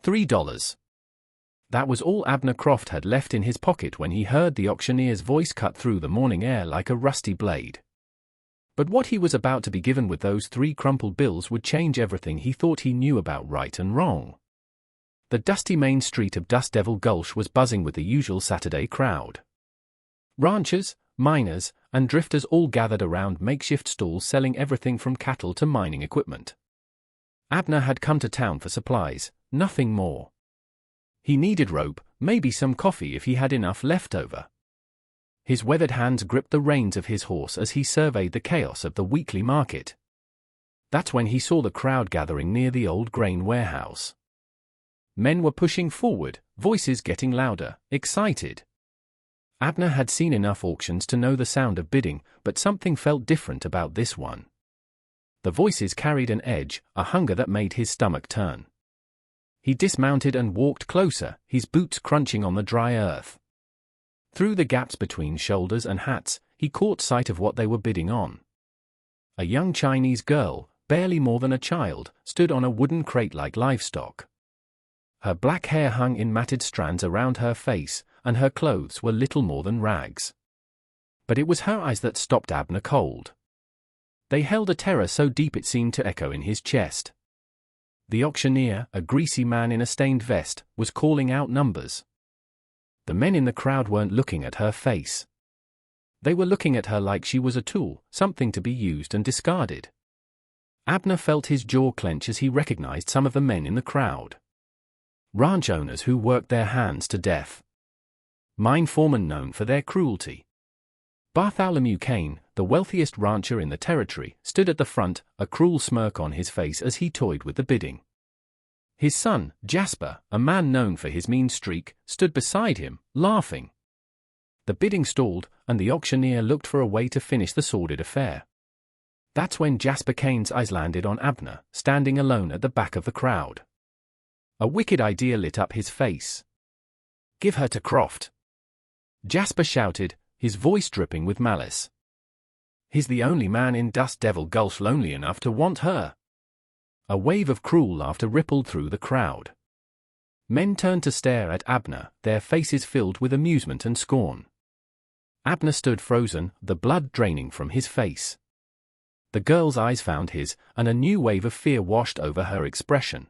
$3. That was all Abner Croft had left in his pocket when he heard the auctioneer's voice cut through the morning air like a rusty blade. But what he was about to be given with those 3 crumpled bills would change everything he thought he knew about right and wrong. The dusty main street of Dust Devil Gulch was buzzing with the usual Saturday crowd. Ranchers, miners, and drifters all gathered around makeshift stalls selling everything from cattle to mining equipment. Abner had come to town for supplies, nothing more. He needed rope, maybe some coffee if he had enough left over. His weathered hands gripped the reins of his horse as he surveyed the chaos of the weekly market. That's when he saw the crowd gathering near the old grain warehouse. Men were pushing forward, voices getting louder, excited. Abner had seen enough auctions to know the sound of bidding, but something felt different about this one. The voices carried an edge, a hunger that made his stomach turn. He dismounted and walked closer, his boots crunching on the dry earth. Through the gaps between shoulders and hats, he caught sight of what they were bidding on. A young Chinese girl, barely more than a child, stood on a wooden crate like livestock. Her black hair hung in matted strands around her face, and her clothes were little more than rags. But it was her eyes that stopped Abner cold. They held a terror so deep it seemed to echo in his chest. The auctioneer, a greasy man in a stained vest, was calling out numbers. The men in the crowd weren't looking at her face. They were looking at her like she was a tool, something to be used and discarded. Abner felt his jaw clench as he recognized some of the men in the crowd. Ranch owners who worked their hands to death. Mine foremen known for their cruelty. Bartholomew Kane, the wealthiest rancher in the territory, stood at the front, a cruel smirk on his face as he toyed with the bidding. His son, Jasper, a man known for his mean streak, stood beside him, laughing. The bidding stalled, and the auctioneer looked for a way to finish the sordid affair. That's when Jasper Kane's eyes landed on Abner, standing alone at the back of the crowd. A wicked idea lit up his face. "Give her to Croft," Jasper shouted, his voice dripping with malice. "He's the only man in Dust Devil Gulch lonely enough to want her." A wave of cruel laughter rippled through the crowd. Men turned to stare at Abner, their faces filled with amusement and scorn. Abner stood frozen, the blood draining from his face. The girl's eyes found his, and a new wave of fear washed over her expression.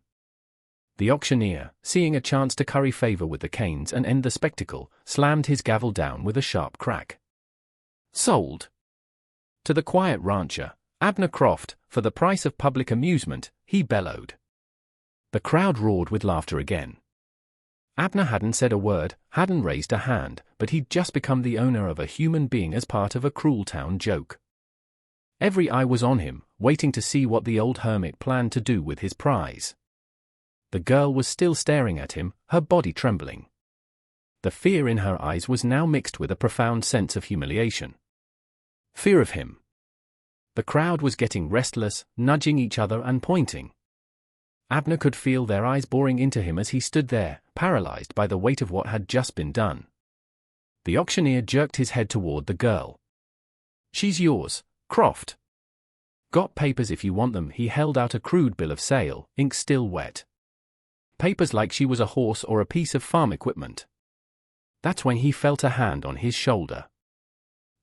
The auctioneer, seeing a chance to curry favor with the Kanes and end the spectacle, slammed his gavel down with a sharp crack. "Sold." To the quiet rancher, Abner Croft, for the price of public amusement, he bellowed. The crowd roared with laughter again. Abner hadn't said a word, hadn't raised a hand, but he'd just become the owner of a human being as part of a cruel town joke. Every eye was on him, waiting to see what the old hermit planned to do with his prize. The girl was still staring at him, her body trembling. The fear in her eyes was now mixed with a profound sense of humiliation. Fear of him. The crowd was getting restless, nudging each other and pointing. Abner could feel their eyes boring into him as he stood there, paralyzed by the weight of what had just been done. The auctioneer jerked his head toward the girl. "She's yours, Croft." "Got papers if you want them." He held out a crude bill of sale, ink still wet. Papers like she was a horse or a piece of farm equipment. That's when he felt a hand on his shoulder.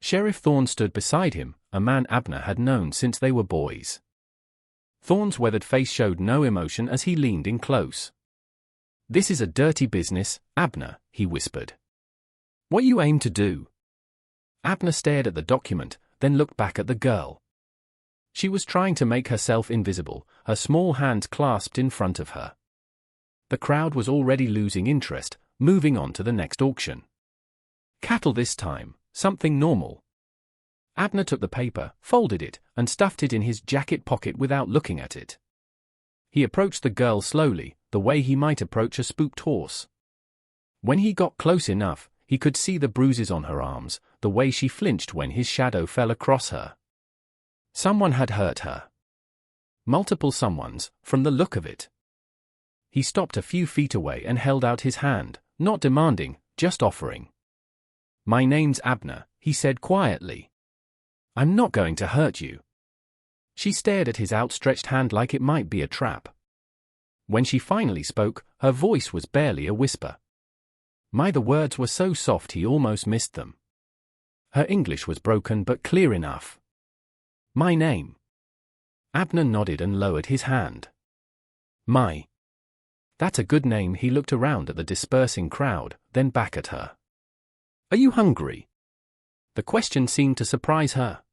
Sheriff Thorne stood beside him, a man Abner had known since they were boys. Thorne's weathered face showed no emotion as he leaned in close. "This is a dirty business, Abner," he whispered. "What you aim to do?" Abner stared at the document, then looked back at the girl. She was trying to make herself invisible, her small hands clasped in front of her. The crowd was already losing interest, moving on to the next auction. Cattle this time, something normal. Abner took the paper, folded it, and stuffed it in his jacket pocket without looking at it. He approached the girl slowly, the way he might approach a spooked horse. When he got close enough, he could see the bruises on her arms, the way she flinched when his shadow fell across her. Someone had hurt her. Multiple someones, from the look of it. He stopped a few feet away and held out his hand, not demanding, just offering. "My name's Abner," he said quietly. "I'm not going to hurt you." She stared at his outstretched hand like it might be a trap. When she finally spoke, her voice was barely a whisper. The words were so soft he almost missed them. Her English was broken but clear enough. "My name." Abner nodded and lowered his hand. That's a good name." He looked around at the dispersing crowd, then back at her. "Are you hungry?" The question seemed to surprise her.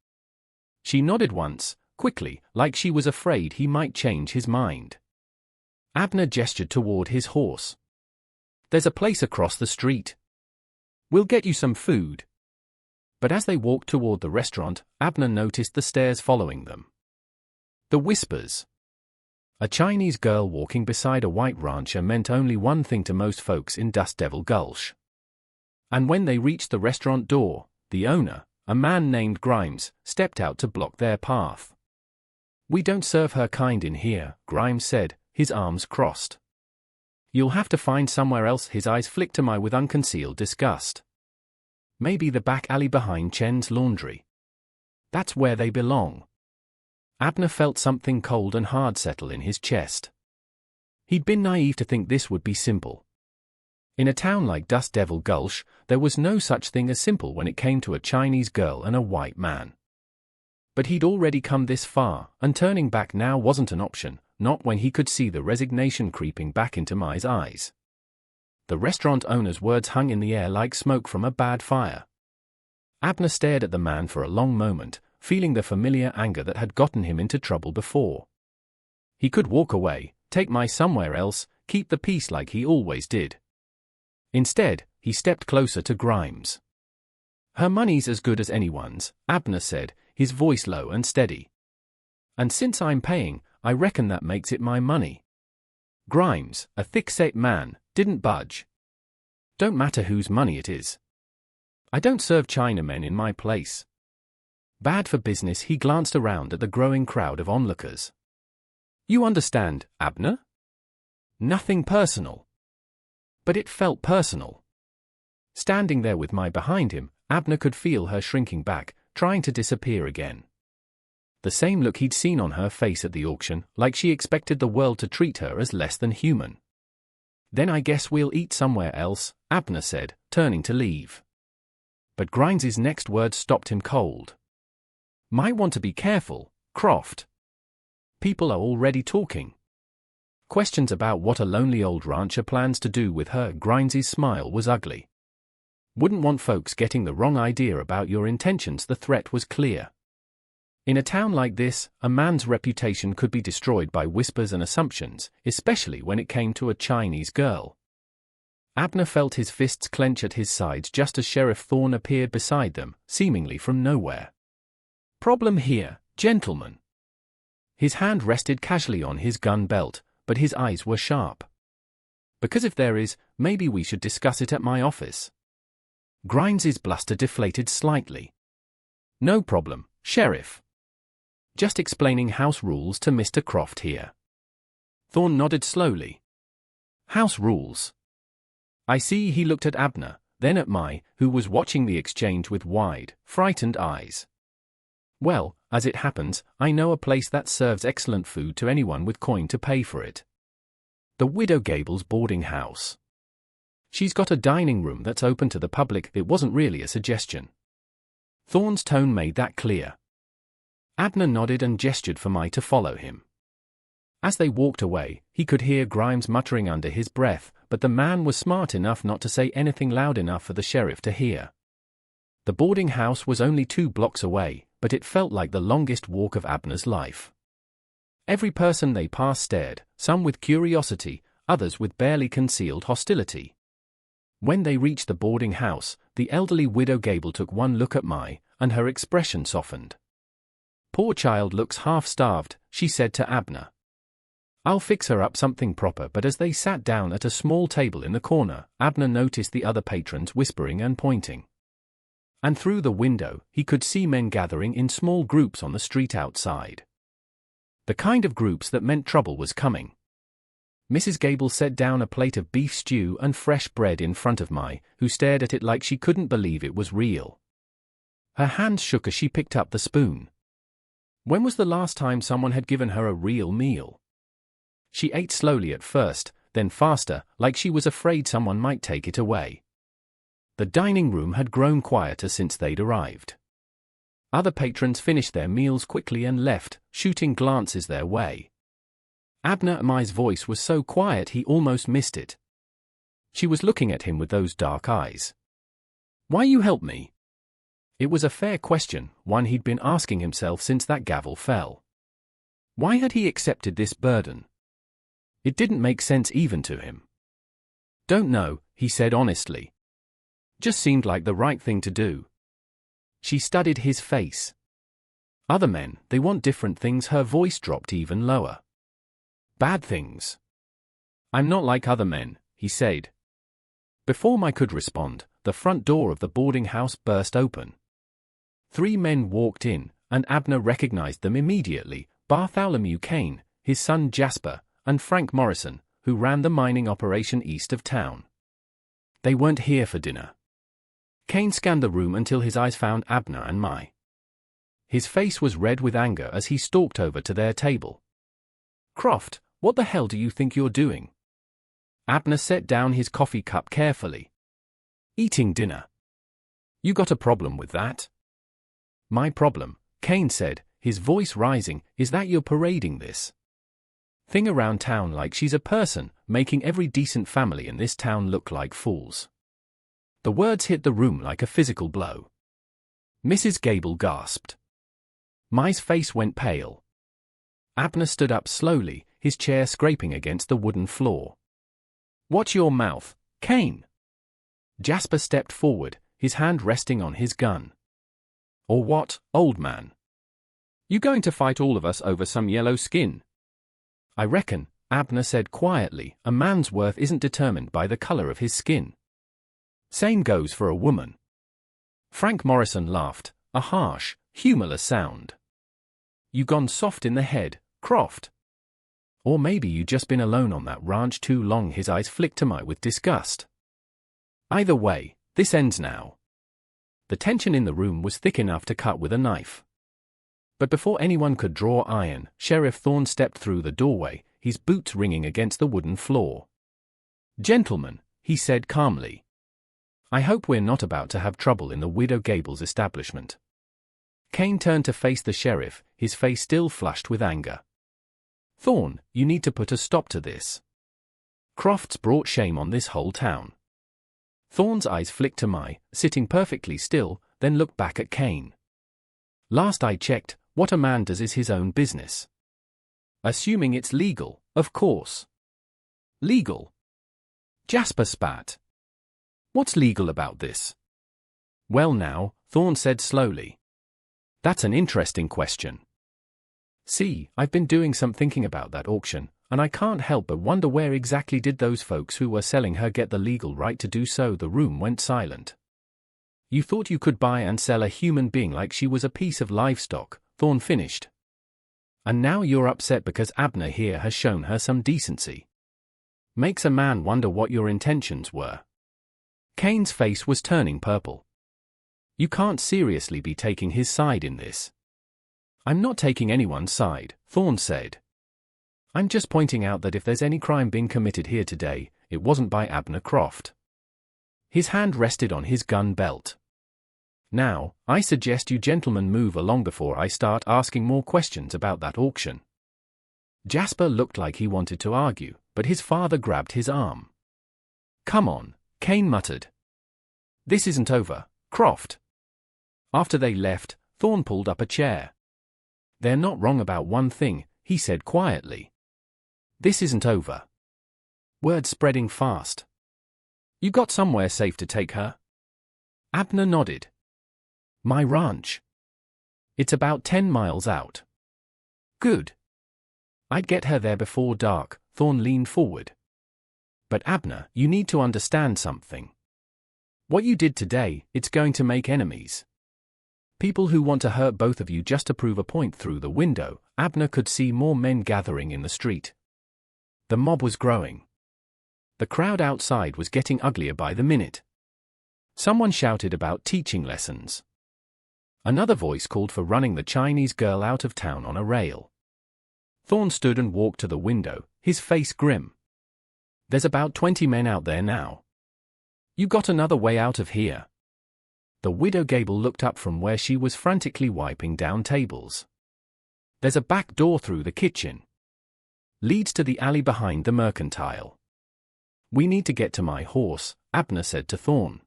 She nodded once, quickly, like she was afraid he might change his mind. Abner gestured toward his horse. "There's a place across the street. We'll get you some food." But as they walked toward the restaurant, Abner noticed the stares following them. The whispers. A Chinese girl walking beside a white rancher meant only one thing to most folks in Dust Devil Gulch. And when they reached the restaurant door, the owner, a man named Grimes, stepped out to block their path. "We don't serve her kind in here," Grimes said, his arms crossed. "You'll have to find somewhere else." His eyes flicked to me with unconcealed disgust. "Maybe the back alley behind Chen's laundry. That's where they belong." Abner felt something cold and hard settle in his chest. He'd been naive to think this would be simple. In a town like Dust Devil Gulch, there was no such thing as simple when it came to a Chinese girl and a white man. But he'd already come this far, and turning back now wasn't an option, not when he could see the resignation creeping back into Mai's eyes. The restaurant owner's words hung in the air like smoke from a bad fire. Abner stared at the man for a long moment, feeling the familiar anger that had gotten him into trouble before. He could walk away, take Mai somewhere else, keep the peace like he always did. Instead, he stepped closer to Grimes. "Her money's as good as anyone's," Abner said, his voice low and steady. "And since I'm paying, I reckon that makes it my money." Grimes, a thick-set man, didn't budge. "Don't matter whose money it is. I don't serve Chinamen in my place." Bad for business. He glanced around at the growing crowd of onlookers. "You understand, Abner? Nothing personal." But it felt personal. Standing there with Mai behind him, Abner could feel her shrinking back, trying to disappear again. The same look he'd seen on her face at the auction, like she expected the world to treat her as less than human. "Then I guess we'll eat somewhere else," Abner said, turning to leave. But Grimes's next words stopped him cold. "Might want to be careful, Croft. People are already talking. Questions about what a lonely old rancher plans to do with her." Grimes's smile was ugly. "Wouldn't want folks getting the wrong idea about your intentions." The threat was clear. In a town like this, a man's reputation could be destroyed by whispers and assumptions, especially when it came to a Chinese girl. Abner felt his fists clench at his sides just as Sheriff Thorne appeared beside them, seemingly from nowhere. "Problem here, gentlemen." His hand rested casually on his gun belt, but his eyes were sharp. "Because if there is, maybe we should discuss it at my office." Grimes's bluster deflated slightly. "No problem, Sheriff. Just explaining house rules to Mr. Croft here." Thorne nodded slowly. "House rules. I see." He looked at Abner, then at Mai, who was watching the exchange with wide, frightened eyes. "Well, as it happens, I know a place that serves excellent food to anyone with coin to pay for it. The Widow Gable's boarding house. She's got a dining room that's open to the public." It wasn't really a suggestion. Thorne's tone made that clear. Abner nodded and gestured for Mai to follow him. As they walked away, he could hear Grimes muttering under his breath, but the man was smart enough not to say anything loud enough for the sheriff to hear. The boarding house was only 2 blocks away, but it felt like the longest walk of Abner's life. Every person they passed stared, some with curiosity, others with barely concealed hostility. When they reached the boarding house, the elderly Widow Gable took one look at Mai, and her expression softened. "Poor child looks half-starved," she said to Abner. "I'll fix her up something proper." But as they sat down at a small table in the corner, Abner noticed the other patrons whispering and pointing. And through the window, he could see men gathering in small groups on the street outside. The kind of groups that meant trouble was coming. Mrs. Gable set down a plate of beef stew and fresh bread in front of Mai, who stared at it like she couldn't believe it was real. Her hands shook as she picked up the spoon. When was the last time someone had given her a real meal? She ate slowly at first, then faster, like she was afraid someone might take it away. The dining room had grown quieter since they'd arrived. Other patrons finished their meals quickly and left, shooting glances their way. Abner Mai's voice was so quiet he almost missed it. She was looking at him with those dark eyes. "Why you help me?" It was a fair question, one he'd been asking himself since that gavel fell. Why had he accepted this burden? It didn't make sense even to him. "Don't know," he said honestly. "Just seemed like the right thing to do." She studied his face. Other men, they want different things. Her voice dropped even lower. "Bad things." "I'm not like other men," he said. Before Mai could respond, the front door of the boarding house burst open. 3 men walked in, and Abner recognized them immediately: Bartholomew Kane, his son Jasper, and Frank Morrison, who ran the mining operation east of town. They weren't here for dinner. Kane scanned the room until his eyes found Abner and Mai. His face was red with anger as he stalked over to their table. "Croft, what the hell do you think you're doing?" Abner set down his coffee cup carefully. "Eating dinner. You got a problem with that?" "My problem," Kane said, his voice rising, "is that you're parading this thing around town like she's a person, making every decent family in this town look like fools." The words hit the room like a physical blow. Mrs. Gable gasped. Mai's face went pale. Abner stood up slowly, his chair scraping against the wooden floor. "Watch your mouth, Kane." Jasper stepped forward, his hand resting on his gun. "Or what, old man? You going to fight all of us over some yellow skin?" "I reckon," Abner said quietly, "a man's worth isn't determined by the color of his skin. Same goes for a woman." Frank Morrison laughed, a harsh, humorless sound. "You gone soft in the head, Croft? Or maybe you just been alone on that ranch too long." His eyes flicked to Mai with disgust. "Either way, this ends now." The tension in the room was thick enough to cut with a knife. But before anyone could draw iron, Sheriff Thorne stepped through the doorway, his boots ringing against the wooden floor. "Gentlemen," he said calmly, "I hope we're not about to have trouble in the Widow Gable's establishment." Kane turned to face the sheriff, his face still flushed with anger. "Thorne, you need to put a stop to this. Croft's brought shame on this whole town." Thorne's eyes flicked to Mai, sitting perfectly still, then looked back at Kane. "Last I checked, what a man does is his own business. Assuming it's legal, of course." "Legal?" Jasper spat. "What's legal about this?" "Well now," Thorne said slowly, "that's an interesting question. See, I've been doing some thinking about that auction, and I can't help but wonder where exactly did those folks who were selling her get the legal right to do so?" The room went silent. "You thought you could buy and sell a human being like she was a piece of livestock," Thorne finished. "And now you're upset because Abner here has shown her some decency. Makes a man wonder what your intentions were." Kane's face was turning purple. "You can't seriously be taking his side in this." "I'm not taking anyone's side," Thorne said. "I'm just pointing out that if there's any crime being committed here today, it wasn't by Abner Croft." His hand rested on his gun belt. "Now, I suggest you gentlemen move along before I start asking more questions about that auction." Jasper looked like he wanted to argue, but his father grabbed his arm. "Come on," Kane muttered. "This isn't over, Croft." After they left, Thorne pulled up a chair. "They're not wrong about one thing," he said quietly. "This isn't over." Word spreading fast. "You got somewhere safe to take her?" Abner nodded. "My ranch. It's about 10 miles out." "Good. I'd get her there before dark." Thorne leaned forward. "But Abner, you need to understand something. What you did today, it's going to make enemies. People who want to hurt both of you just to prove a point." Through the window, Abner could see more men gathering in the street. The mob was growing. The crowd outside was getting uglier by the minute. Someone shouted about teaching lessons. Another voice called for running the Chinese girl out of town on a rail. Thorne stood and walked to the window, his face grim. "There's about 20 men out there now. You got another way out of here?" The widow Gable looked up from where she was frantically wiping down tables. "There's a back door through the kitchen. Leads to the alley behind the mercantile. We need to get to my horse," Abner said to Thorn.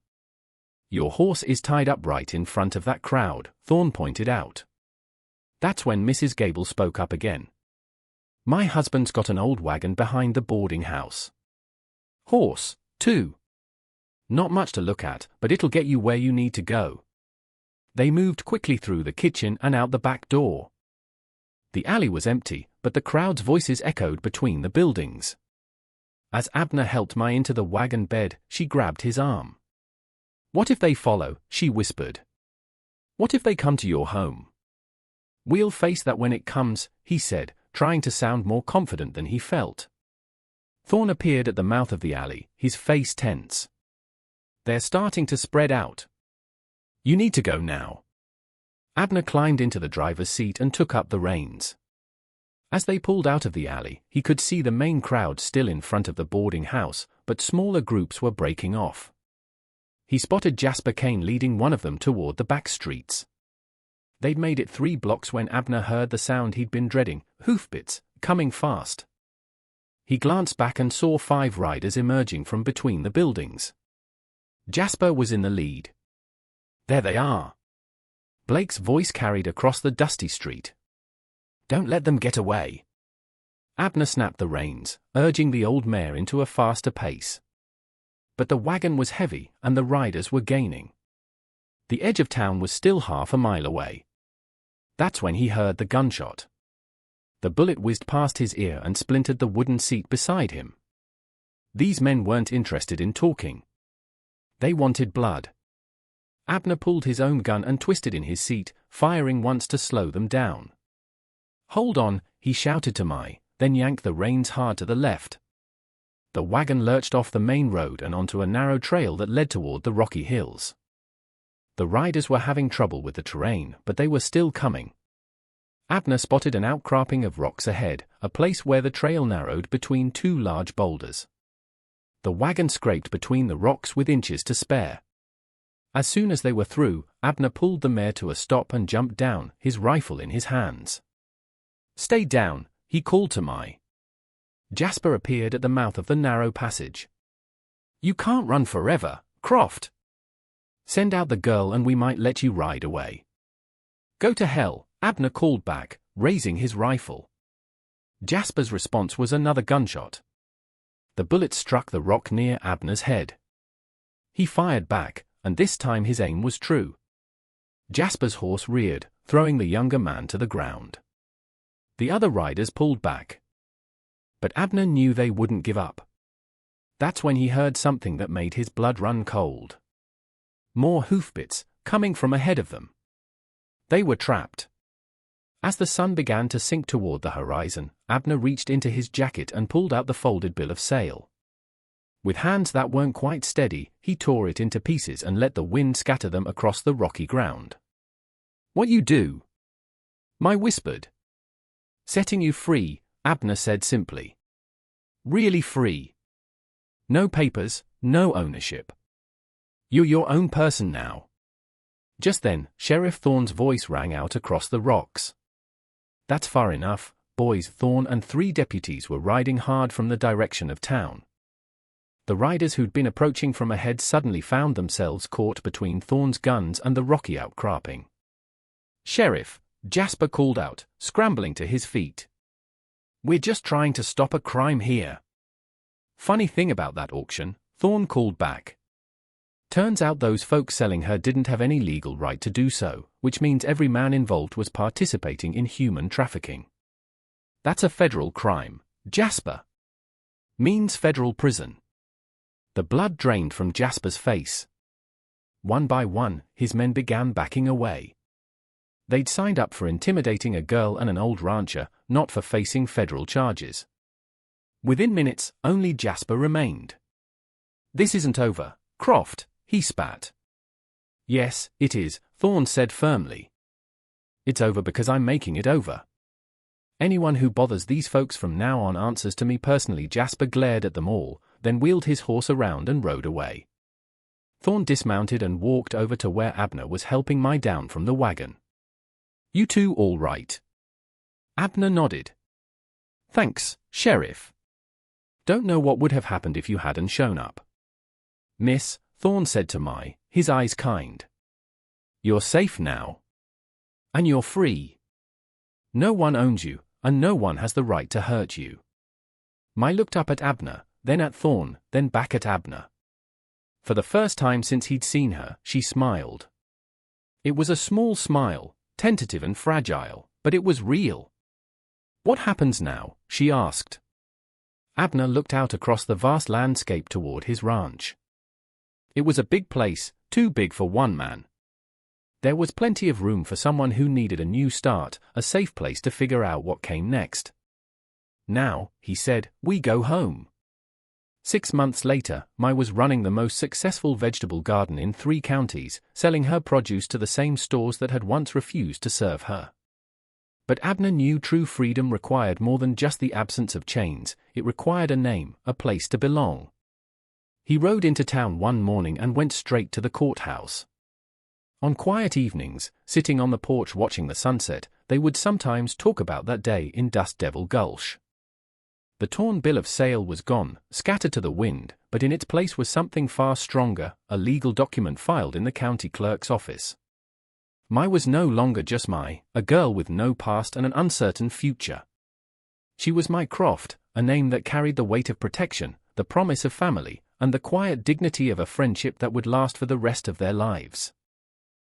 "Your horse is tied up right in front of that crowd," Thorn pointed out. That's when Mrs. Gable spoke up again. "My husband's got an old wagon behind the boarding house. Horse, too. Not much to look at, but it'll get you where you need to go." They moved quickly through the kitchen and out the back door. The alley was empty, but the crowd's voices echoed between the buildings. As Abner helped Mai into the wagon bed, she grabbed his arm. "What if they follow?" she whispered. "What if they come to your home?" "We'll face that when it comes," he said, trying to sound more confident than he felt. Thorn appeared at the mouth of the alley, his face tense. "They're starting to spread out. You need to go now." Abner climbed into the driver's seat and took up the reins. As they pulled out of the alley, he could see the main crowd still in front of the boarding house, but smaller groups were breaking off. He spotted Jasper Kane leading one of them toward the back streets. They'd made it 3 blocks when Abner heard the sound he'd been dreading, hoofbeats, coming fast. He glanced back and saw 5 riders emerging from between the buildings. Jasper was in the lead. "There they are." Blake's voice carried across the dusty street. "Don't let them get away." Abner snapped the reins, urging the old mare into a faster pace. But the wagon was heavy, and the riders were gaining. The edge of town was still half a mile away. That's when he heard the gunshot. The bullet whizzed past his ear and splintered the wooden seat beside him. These men weren't interested in talking. They wanted blood. Abner pulled his own gun and twisted in his seat, firing once to slow them down. "Hold on," he shouted to Mai, then yanked the reins hard to the left. The wagon lurched off the main road and onto a narrow trail that led toward the rocky hills. The riders were having trouble with the terrain, but they were still coming. Abner spotted an outcropping of rocks ahead, a place where the trail narrowed between 2 large boulders. The wagon scraped between the rocks with inches to spare. As soon as they were through, Abner pulled the mare to a stop and jumped down, his rifle in his hands. "Stay down," he called to Mai. Jasper appeared at the mouth of the narrow passage. "You can't run forever, Croft. Send out the girl and we might let you ride away." "Go to hell," Abner called back, raising his rifle. Jasper's response was another gunshot. The bullet struck the rock near Abner's head. He fired back, and this time his aim was true. Jasper's horse reared, throwing the younger man to the ground. The other riders pulled back. But Abner knew they wouldn't give up. That's when he heard something that made his blood run cold. More hoofbeats, coming from ahead of them. They were trapped. As the sun began to sink toward the horizon, Abner reached into his jacket and pulled out the folded bill of sale. With hands that weren't quite steady, he tore it into pieces and let the wind scatter them across the rocky ground. "What you do?" Mai whispered. "Setting you free," Abner said simply. "Really free. No papers, no ownership. You're your own person now." Just then, Sheriff Thorn's voice rang out across the rocks. "That's far enough, boys." Thorn and 3 deputies were riding hard from the direction of town. The riders who'd been approaching from ahead suddenly found themselves caught between Thorn's guns and the rocky outcropping. "Sheriff," Jasper called out, scrambling to his feet. "We're just trying to stop a crime here." "Funny thing about that auction," Thorn called back. "Turns out those folks selling her didn't have any legal right to do so, which means every man involved was participating in human trafficking. That's a federal crime, Jasper. Means federal prison." The blood drained from Jasper's face. One by one, his men began backing away. They'd signed up for intimidating a girl and an old rancher, not for facing federal charges. Within minutes, only Jasper remained. "This isn't over, Croft," he spat. "Yes, it is," Thorn said firmly. "It's over because I'm making it over." Anyone who bothers these folks from now on answers to me personally. Jasper glared at them all, then wheeled his horse around and rode away. Thorn dismounted and walked over to where Abner was helping Mai down from the wagon. "You two all right?" Abner nodded. "Thanks, Sheriff. Don't know what would have happened if you hadn't shown up." "Miss," Thorn said to Mai, his eyes kind. "You're safe now. And you're free. No one owns you, and no one has the right to hurt you." Mai looked up at Abner, then at Thorn, then back at Abner. For the first time since he'd seen her, she smiled. It was a small smile, tentative and fragile, but it was real. "What happens now?" she asked. Abner looked out across the vast landscape toward his ranch. It was a big place, too big for one man. There was plenty of room for someone who needed a new start, a safe place to figure out what came next. "Now," he said, "we go home." 6 months later, Mai was running the most successful vegetable garden in 3 counties, selling her produce to the same stores that had once refused to serve her. But Abner knew true freedom required more than just the absence of chains. It required a name, a place to belong. He rode into town one morning and went straight to the courthouse. On quiet evenings, sitting on the porch watching the sunset, they would sometimes talk about that day in Dust Devil Gulch. The torn bill of sale was gone, scattered to the wind, but in its place was something far stronger, a legal document filed in the county clerk's office. Mai was no longer just Mai, a girl with no past and an uncertain future. She was Mai Croft, a name that carried the weight of protection, the promise of family, and the quiet dignity of a friendship that would last for the rest of their lives.